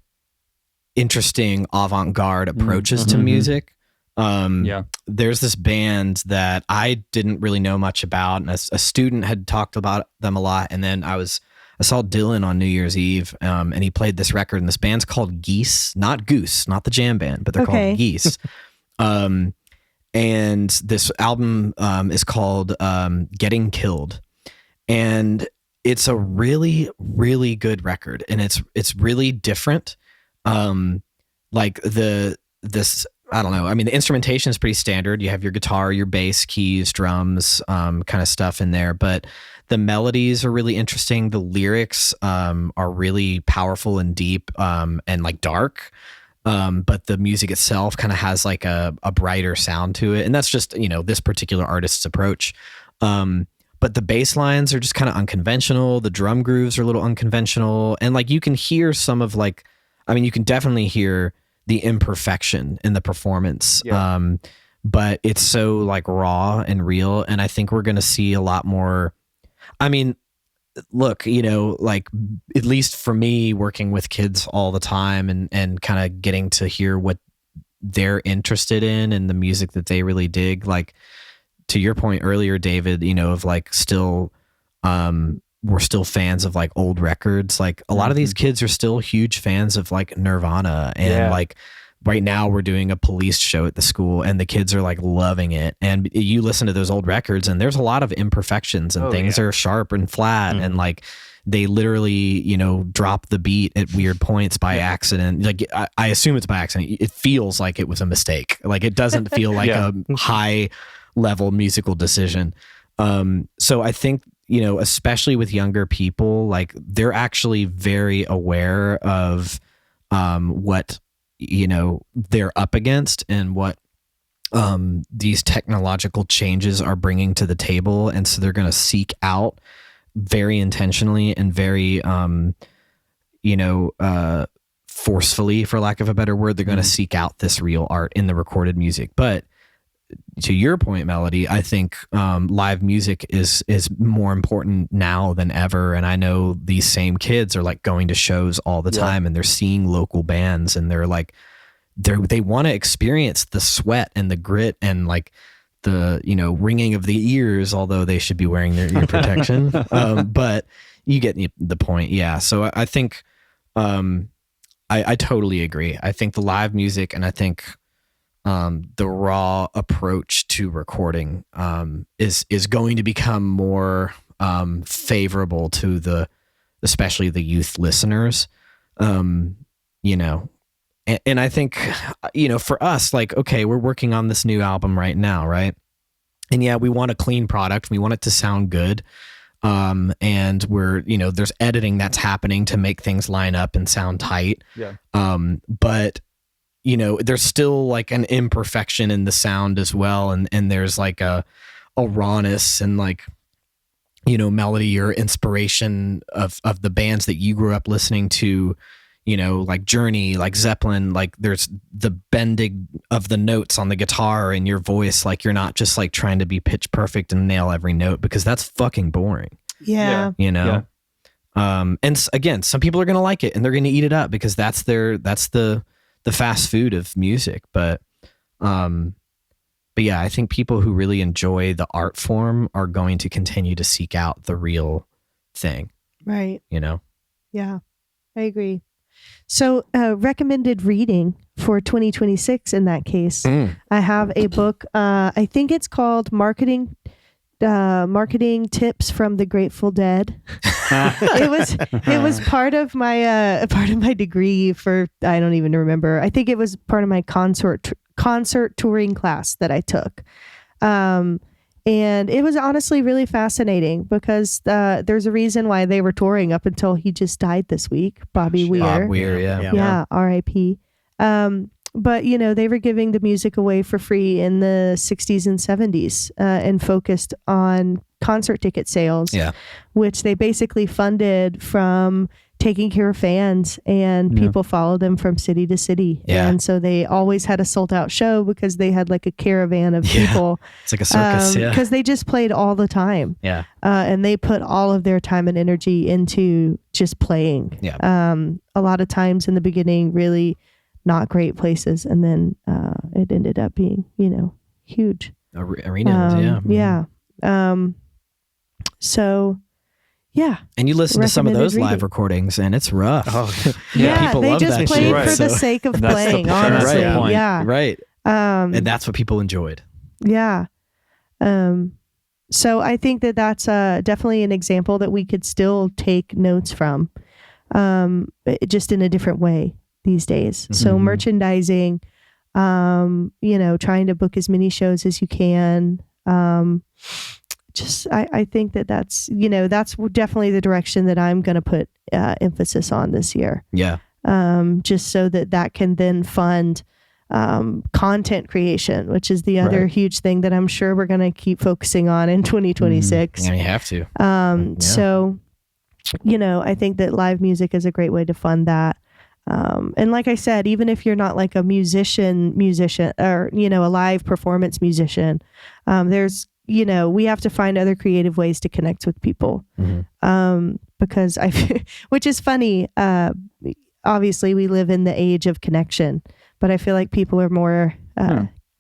interesting, avant-garde approaches to music. There's this band that I didn't really know much about, and a student had talked about them a lot, and then I saw Dylan on New Year's Eve, and he played this record, and this band's called Geese, not Goose, not the jam band, but they're called Geese. And this album is called Getting Killed, and it's a really, really good record, and it's really different. Like this. I don't know. I mean, the instrumentation is pretty standard. You have your guitar, your bass, keys, drums, kind of stuff in there. But the melodies are really interesting. The lyrics are really powerful and deep and like dark. But the music itself kind of has like a brighter sound to it. And that's just, this particular artist's approach. But the bass lines are just kind of unconventional. The drum grooves are a little unconventional. And like you can hear some of like, you can definitely hear the imperfection in the performance. But it's so like raw and real. And I think we're going to see a lot more. Look, like at least for me working with kids all the time and kind of getting to hear what they're interested in and the music that they really dig. Like to your point earlier, David, of like still, we're still fans of like old records. Like a lot of these kids are still huge fans of like Nirvana and like right now we're doing a Police show at the school and the kids are like loving it. And you listen to those old records and there's a lot of imperfections and things are sharp and flat and like they literally, drop the beat at weird points by accident. Like I assume it's by accident. It feels like it was a mistake. Like it doesn't feel like a high level musical decision. So I think, especially with younger people, like they're actually very aware of what, they're up against and what these technological changes are bringing to the table. And so they're going to seek out very intentionally and very, forcefully, for lack of a better word, they're going to seek out this real art in the recorded music. But to your point, Melody, I think live music is more important now than ever. And I know these same kids are like going to shows all the time and they're seeing local bands and they're like, they want to experience the sweat and the grit and like the, ringing of the ears, although they should be wearing their ear protection. But you get the point. Yeah. So I think I totally agree. I think the live music and I think the raw approach to recording is going to become more favorable to especially the youth listeners. And I think, for us, like, okay, we're working on this new album right now, right? And yeah, we want a clean product. We want it to sound good. And we're, there's editing that's happening to make things line up and sound tight. Yeah. But there's still like an imperfection in the sound as well. And there's like a rawness and like, melody or inspiration of the bands that you grew up listening to, like Journey, like Zeppelin, like there's the bending of the notes on the guitar and your voice. Like you're not just like trying to be pitch perfect and nail every note, because that's fucking boring. Yeah. And again, some people are going to like it and they're going to eat it up because that's the fast food of music. But yeah, I think people who really enjoy the art form are going to continue to seek out the real thing. Right. Yeah, I agree. So recommended reading for 2026 in that case, I have a book. I think it's called Marketing Tips from the Grateful Dead. It was part of my degree for, I don't even remember. I think it was part of my concert touring class that I took. And it was honestly really fascinating because there's a reason why they were touring up until he just died this week, Bobby Weir. Bob Weir, Yeah, R.I.P. But, they were giving the music away for free in the 60s and 70s and focused on concert ticket sales, which they basically funded from taking care of fans, and people followed them from city to city. Yeah. And so they always had a sold out show because they had like a caravan of people. It's like a circus. Because they just played all the time. Yeah. And they put all of their time and energy into just playing. Yeah. A lot of times in the beginning, really not great places. And then it ended up being, huge. Arenas, Yeah. So, yeah. And you listen to some of those Recommended live recordings and it's rough. Yeah, people they love just that played shit. for the sake of That's playing, that's honestly. the point. Yeah. Right. And that's what people enjoyed. Yeah. So I think that that's definitely an example that we could still take notes from, just in a different way these days. So merchandising, trying to book as many shows as you can. I think that's definitely the direction that I'm going to put emphasis on this year. Yeah. Just so that can then fund content creation, which is the other huge thing that I'm sure we're going to keep focusing on in 2026. Yeah, you have to. So, I think that live music is a great way to fund that. And like I said, even if you're not like a musician or, a live performance musician, there's, we have to find other creative ways to connect with people. Because which is funny. Obviously we live in the age of connection, but I feel like people are more,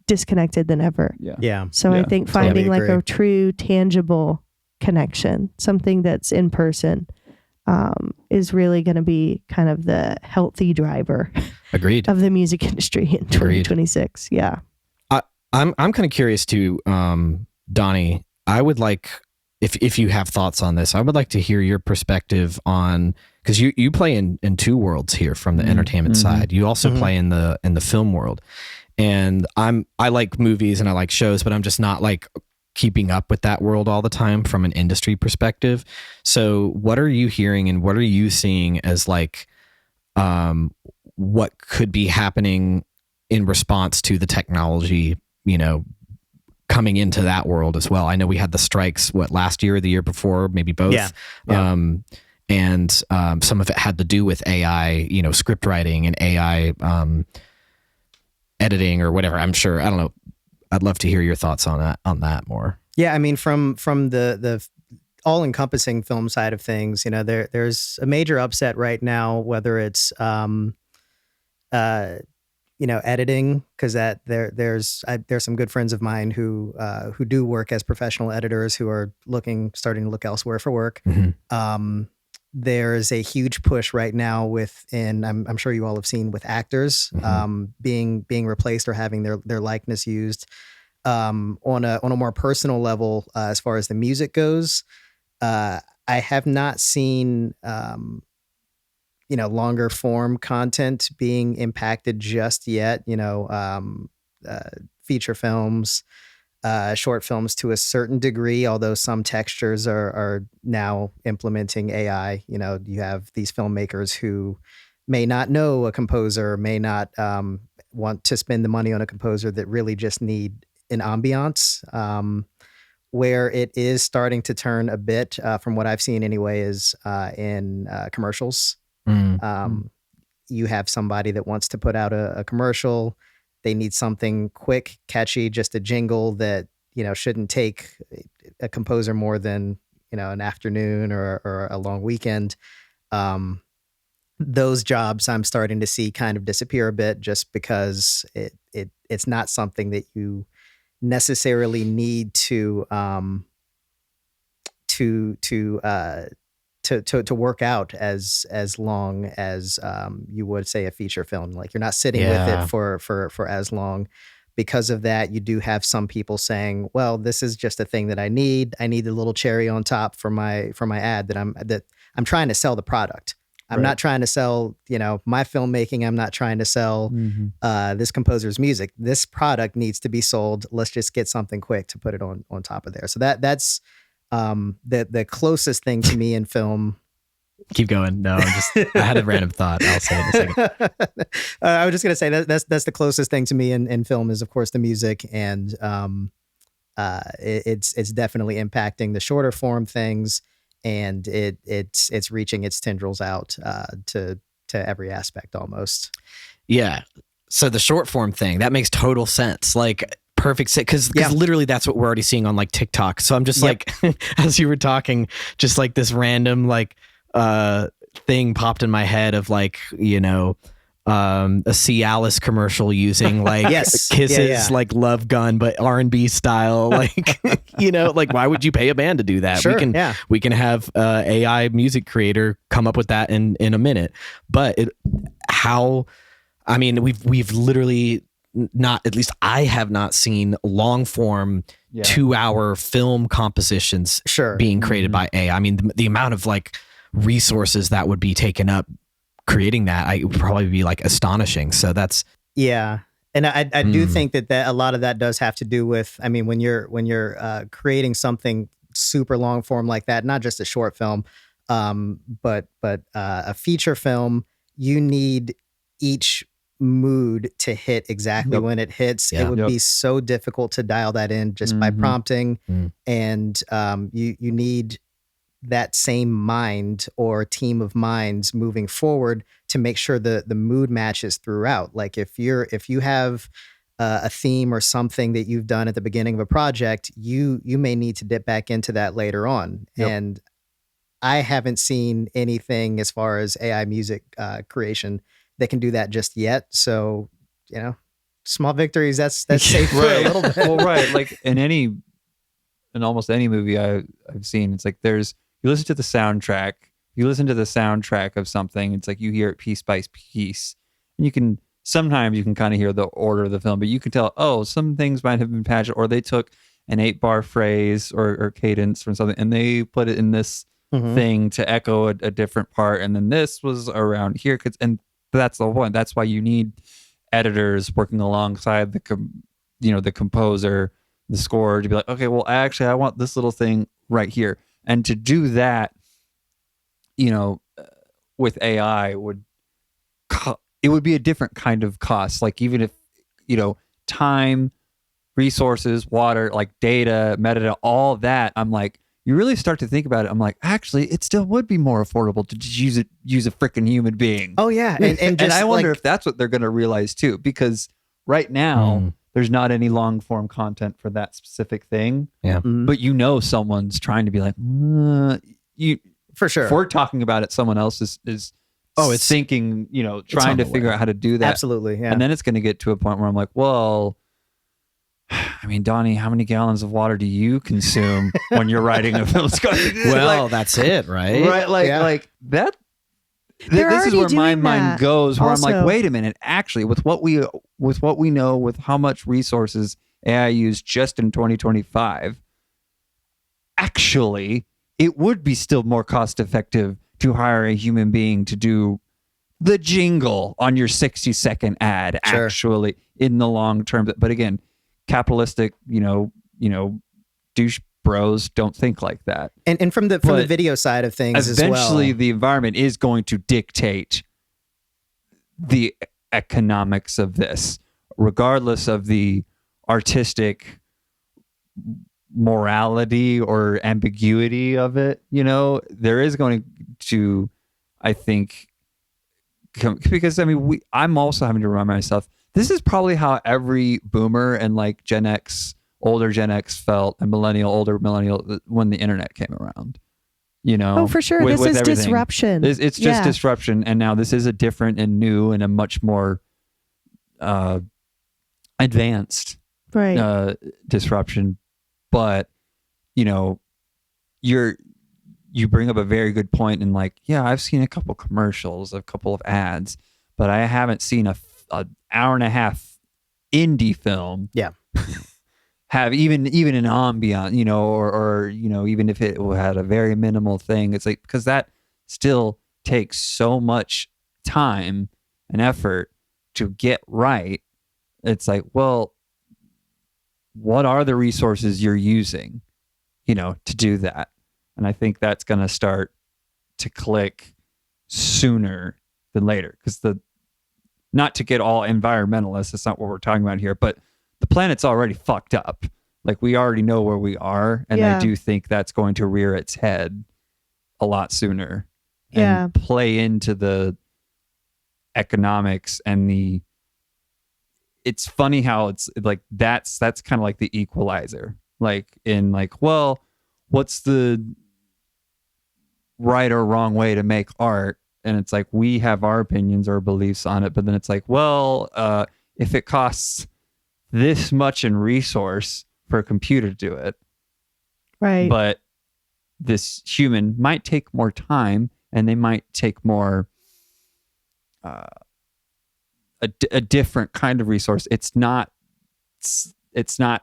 disconnected than ever. Yeah. So I think finding like agree. a true tangible connection, something that's in person, is really going to be kind of the healthy driver Agreed. of the music industry in 2026. Yeah. I'm kind of curious too, Donnie. I would like, if you have thoughts on this, I would like to hear your perspective on, because you play in two worlds here from the entertainment side. You also play in the film world, and I like movies and I like shows, but I'm just not like keeping up with that world all the time from an industry perspective. So what are you hearing and what are you seeing as like, what could be happening in response to the technology, coming into that world as well? I know we had the strikes, last year or the year before, maybe both. Yeah. And some of it had to do with AI, script writing and AI editing or whatever. I'm sure. I don't know. I'd love to hear your thoughts on that more. Yeah, I mean, from the all-encompassing film side of things, there's a major upset right now, whether it's editing, because there's some good friends of mine who do work as professional editors who are starting to look elsewhere for work. There's a huge push right now within, I'm sure you all have seen, with actors being replaced or having their likeness used. On a more personal level, as far as the music goes, I have not seen longer form content being impacted just yet. Feature films, short films to a certain degree, although some textures are now implementing AI. You have these filmmakers who may not know a composer, may not want to spend the money on a composer, that really just need an ambiance. Where it is starting to turn a bit, from what I've seen anyway, is in commercials. You have somebody that wants to put out a commercial. They need something quick, catchy, just a jingle that, shouldn't take a composer more than, an afternoon or a long weekend. Those jobs I'm starting to see kind of disappear a bit, just because it's not something that you necessarily need to work out as long as you would say a feature film. Like, you're not sitting with it for as long. Because of that, you do have some people saying, well, this is just a thing that I need. I need a little cherry on top for my ad that I'm trying to sell the product. I'm not trying to sell, my filmmaking. I'm not trying to sell this composer's music. This product needs to be sold. Let's just get something quick to put it on top of there. So that's the closest thing to me in film. Keep going. No, I had a random thought. I'll say it in a second. I was just gonna say that's the closest thing to me in film is, of course, the music, and it's definitely impacting the shorter form things. And it's reaching its tendrils out to every aspect almost. Yeah. So the short form thing, that makes total sense. Like, perfect sense, because literally that's what we're already seeing on like TikTok. So I'm just like, as you were talking, just like this random like thing popped in my head of like, a Cialis commercial using like Kiss's like Love Gun, but R&B style. Like, like, why would you pay a band to do that? Sure, we can have AI music creator come up with that in a minute. But we've literally not, at least I have not seen long form 2-hour film compositions being created by AI. I mean, the amount of like resources that would be taken up creating that, I would probably be like astonishing. So that's and I do think that a lot of that does have to do with, I mean, when you're creating something super long form like that, not just a short film, but a feature film, you need each mood to hit exactly when it hits. It would be so difficult to dial that in just by prompting, and you need that same mind or team of minds moving forward to make sure the mood matches throughout. Like, if you have a theme or something that you've done at the beginning of a project, you may need to dip back into that later on. And I haven't seen anything as far as AI music creation that can do that just yet. So, small victories, that's safe for a little bit. Well, right. Like in almost any movie I've seen, it's like you listen to the soundtrack of something. It's like you hear it piece by piece, and sometimes you can kind of hear the order of the film, but you can tell, some things might have been patched, or they took an 8-bar phrase or cadence from something and they put it in this thing to echo a different part. And then this was around here. And that's the point. That's why you need editors working alongside the composer, the scorer, to be like, okay, well, actually, I want this little thing right here. And to do that, with AI it would be a different kind of cost. Like, even if, time, resources, water, like data, metadata, all that, I'm like, you really start to think about it. I'm like, actually, it still would be more affordable to just use a freaking human being. Oh yeah. And I wonder if that's what they're going to realize too, because right now, there's not any long form content for that specific thing. Yeah. But someone's trying to be like, for sure. If we're talking about it, someone else is it's thinking, trying to figure out how to do that. Absolutely. Yeah. And then it's going to get to a point where I'm like, well, I mean, Donnie, how many gallons of water do you consume when you're writing a film? Well, that's it, right? Right. Like that. This is where my mind goes, where also. I'm like, wait a minute, actually, with what we know, with how much resources AI used just in 2025, actually, it would be still more cost effective to hire a human being to do the jingle on your 60-second ad, actually, in the long term. But again, capitalistic, douche bros don't think like that. And from the video side of things as well. Eventually, the environment is going to dictate the economics of this, regardless of the artistic morality or ambiguity of it. There is going to, I think, because I'm also having to remind myself, this is probably how every boomer and like Gen X, older Gen X felt, and older millennial, when the internet came around. Oh, for sure. This is everything. Disruption. It's just disruption. And now this is a different and new and a much more advanced disruption. But, you bring up a very good point in like, yeah, I've seen a couple commercials, a couple of ads, but I haven't seen a hour and a half indie film. Yeah. Have even an ambient, or even if it had a very minimal thing, it's like, because that still takes so much time and effort to get right. It's like, well, what are the resources you're using, to do that? And I think that's going to start to click sooner than later, because not to get all environmentalist, that's not what we're talking about here, but the planet's already fucked up. Like, we already know where we are. And I do think that's going to rear its head a lot sooner and play into the economics and it's funny how it's like, that's kind of like the equalizer, like in like, well, what's the right or wrong way to make art? And it's like, we have our opinions or beliefs on it, but then it's like, well, if it costs this much in resource for a computer to do it, right? But this human might take more time, and they might take more a different kind of resource. It's not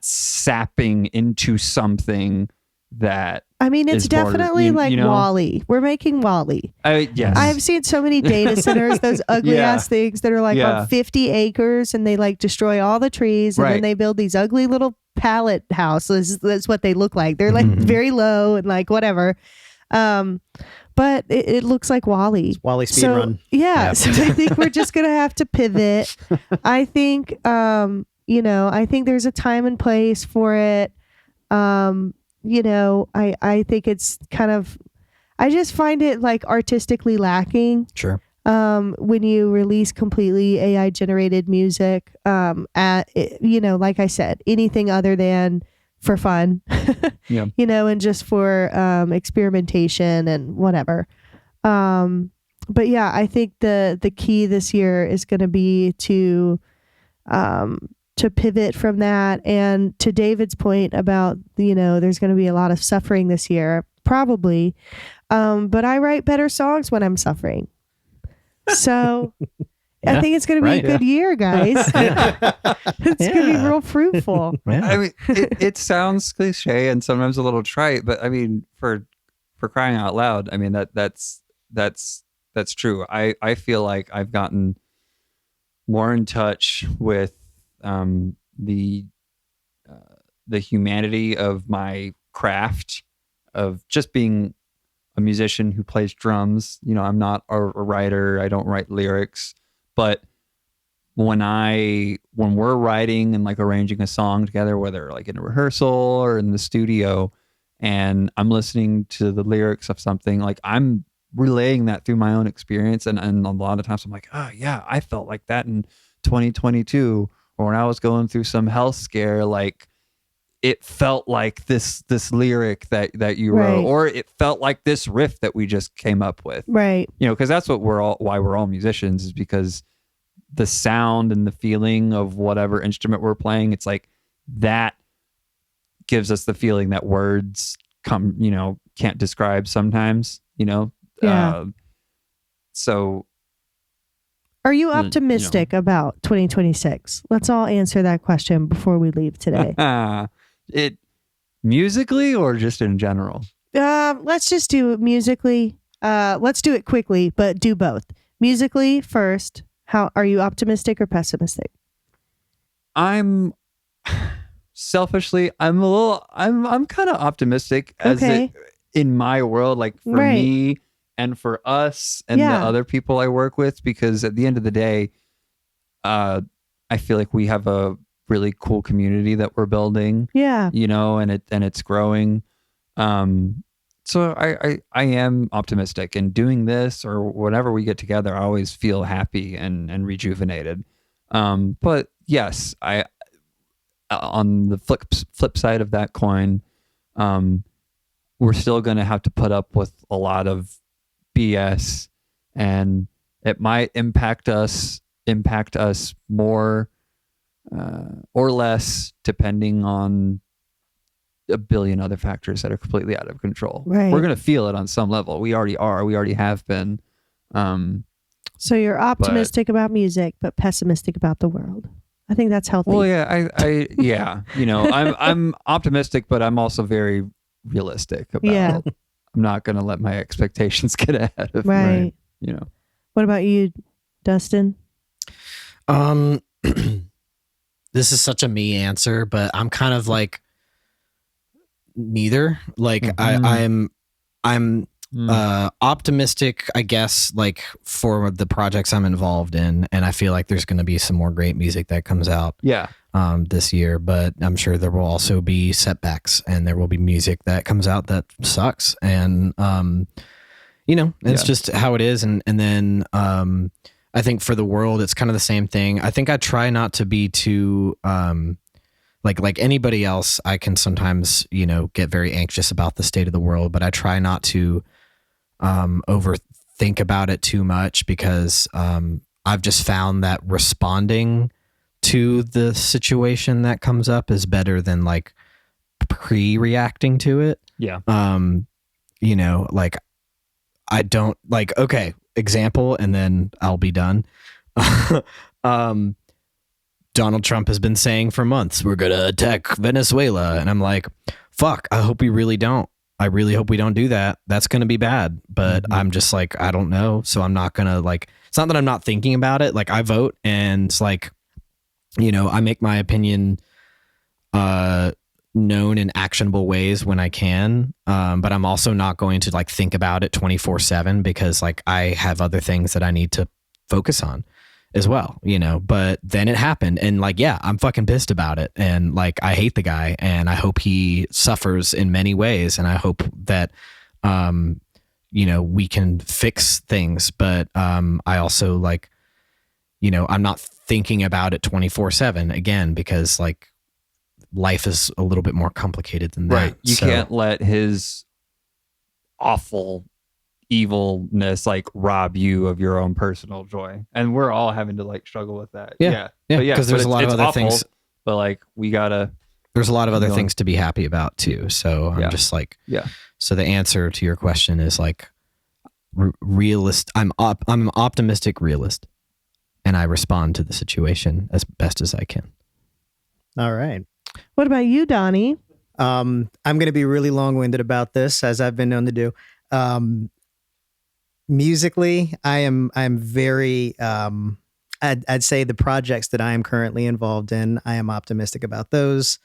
sapping into something that. I mean, it's definitely more, like WALL-E. We're making WALL-E. Yes. I've seen so many data centers, those ugly ass things that are like on 50 acres, and they like destroy all the trees, and then they build these ugly little pallet houses. That's what they look like. They're like very low and like whatever. But it looks like WALL-E. It's WALL-E speedrun. Yeah. So I think we're just going to have to pivot. I think, I think there's a time and place for it. I think it's kind of, I just find it like artistically lacking. Sure. When you release completely AI generated music, like I said, anything other than for fun, and just for experimentation and whatever. But yeah, I think the key this year is going to be to pivot from that. And to David's point about, there's going to be a lot of suffering this year, probably. But I write better songs when I'm suffering. So I think it's going to be a good year, guys. It's going to be real fruitful. Yeah. I mean, it sounds cliche and sometimes a little trite, but I mean, for crying out loud, I mean, that's true. I feel like I've gotten more in touch with the humanity of my craft, of just being a musician who plays drums. I'm not a writer. I don't write lyrics, but when we're writing and like arranging a song together, whether like in a rehearsal or in the studio, and I'm listening to the lyrics of something, like I'm relaying that through my own experience. And a lot of times I'm like, oh yeah, I felt like that in 2022, or when I was going through some health scare, like it felt like this lyric that you wrote, or it felt like this riff that we just came up with. Right. Because that's what why we're all musicians, is because the sound and the feeling of whatever instrument we're playing, it's like that gives us the feeling that words can't describe sometimes, Yeah. So are you optimistic about 2026? Let's all answer that question before we leave today. It musically or just in general? Let's just do musically. Let's do it quickly, but do both. Musically first. How are you, optimistic or pessimistic? I'm selfishly, I'm kind of optimistic as it in my world, like for me and for us and the other people I work with, because at the end of the day, I feel like we have a really cool community that we're building. Yeah. You know, and it's growing. So I am optimistic, and doing this or whenever we get together, I always feel happy and rejuvenated. But yes, I on the flip side of that coin, we're still going to have to put up with a lot of BS, and it might impact us more or less depending on a billion other factors that are completely out of control. Right. We're going to feel it on some level. We already are. We already have been. So you're optimistic about music, but pessimistic about the world. I think that's healthy. Well, yeah, I yeah, you know, I'm optimistic, but I'm also very realistic about it. I'm not going to let my expectations get ahead of right. You know. What about you, Dustin? This is such a me answer, but I'm kind of like neither. Like I'm optimistic, I guess, like for the projects I'm involved in, and I feel like there's going to be some more great music that comes out this year, but I'm sure there will also be setbacks, and there will be music that comes out that sucks, and you know, it's just how it is. And then I think for the world it's kind of the same thing. I think I try not to be too like anybody else. I can sometimes, you know, get very anxious about the state of the world, but I try not to overthink about it too much, because I've just found that responding to the situation that comes up is better than like pre-reacting to it. Yeah. You know, like I don't like, okay, example, and then I'll be done. Donald Trump has been saying for months, we're going to attack Venezuela. And I'm like, fuck, I hope we really don't. I really hope we don't do that. That's going to be bad. But I'm just like, I don't know. So I'm not going to like, it's not that I'm not thinking about it. Like I vote, and it's like, you know, I make my opinion known in actionable ways when I can. But I'm also not going to like think about it 24/7, because like I have other things that I need to focus on as well, you know. But then it happened, and like, yeah, I'm fucking pissed about it, and like I hate the guy, and I hope he suffers in many ways, and I hope that you know, we can fix things. But I also like, you know, I'm not thinking about it 24/7 again, because like life is a little bit more complicated than that. Right. You can't let his awful evilness like rob you of your own personal joy, and we're all having to like struggle with that. Because there's a lot of other things, but like there's a lot of other things to be happy about too. So I'm just like, so the answer to your question is like realist. I'm an optimistic realist, and I respond to the situation as best as I can. All right. What about you, Donnie? I'm going to be really long-winded about this, as I've been known to do. Musically, I'm very, I'd say the projects that I am currently involved in, I am optimistic about those.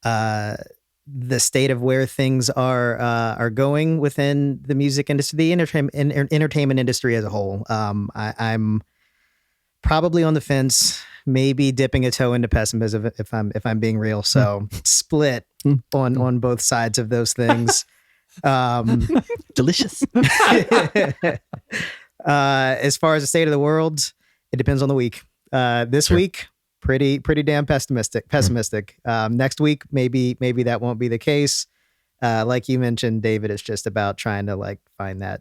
The state of where things are going within the music industry, the entertainment industry as a whole. I'm probably on the fence, maybe dipping a toe into pessimism if I'm being real. So split on both sides of those things. Delicious. As far as the state of the world, it depends on the week. This week, pretty damn pessimistic. Next week, maybe that won't be the case. Like you mentioned, David, it's just about trying to like find that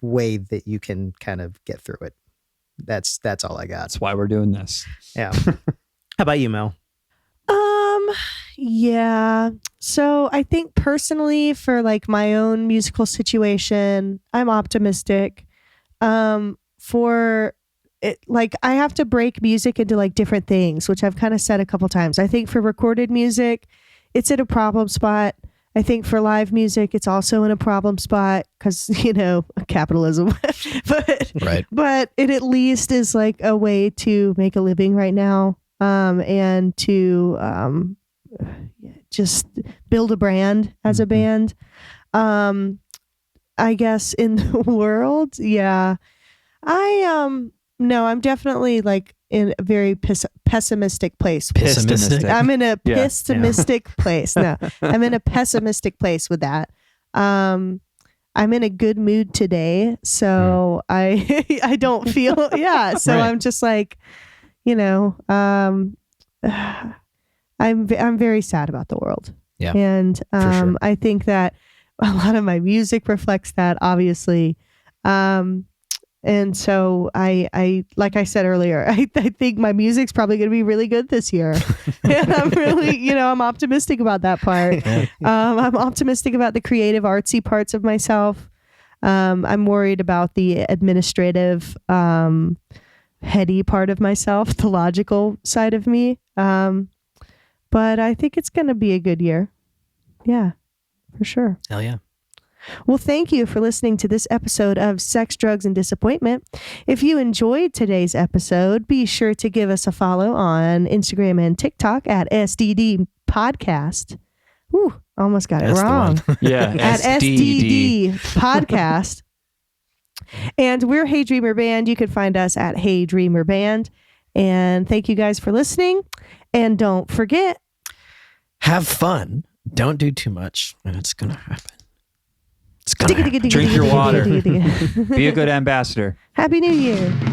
way that you can kind of get through it. That's all I got. That's why we're doing this. Yeah. How about you, Mel? Yeah. So I think personally for like my own musical situation, I'm optimistic. For it, like I have to break music into like different things, which I've kind of said a couple times. I think for recorded music, it's at a problem spot. I think for live music, it's also in a problem spot because, you know, capitalism. but it at least is like a way to make a living right now, and to just build a brand as a band. I guess in the world, yeah. No, I'm definitely like in a very pessimistic place. Pessimistic. I'm in a Yeah. pessimistic place. No, I'm in a pessimistic place with that. I'm in a good mood today, so I don't feel yeah. So Right. I'm just like, I'm very sad about the world. Yeah, And sure. I think that a lot of my music reflects that, obviously. And so I like I said earlier, I think my music's probably going to be really good this year. And I'm really, I'm optimistic about that part. I'm optimistic about the creative, artsy parts of myself. I'm worried about the administrative, heady part of myself, the logical side of me. But I think it's going to be a good year. Yeah, for sure. Hell yeah. Well, thank you for listening to this episode of Sex, Drugs, and Disappointment. If you enjoyed today's episode, be sure to give us a follow on Instagram and TikTok at SDD Podcast. Ooh, almost got it That's the wrong. one. Yeah. At SDD Podcast. And we're Hey Dreamer Band. You can find us at Hey Dreamer Band. And thank you guys for listening. And don't forget, Have fun. Don't do too much, and it's gonna happen. It's gonna happen. Drink your water. Be a good ambassador. Happy New Year.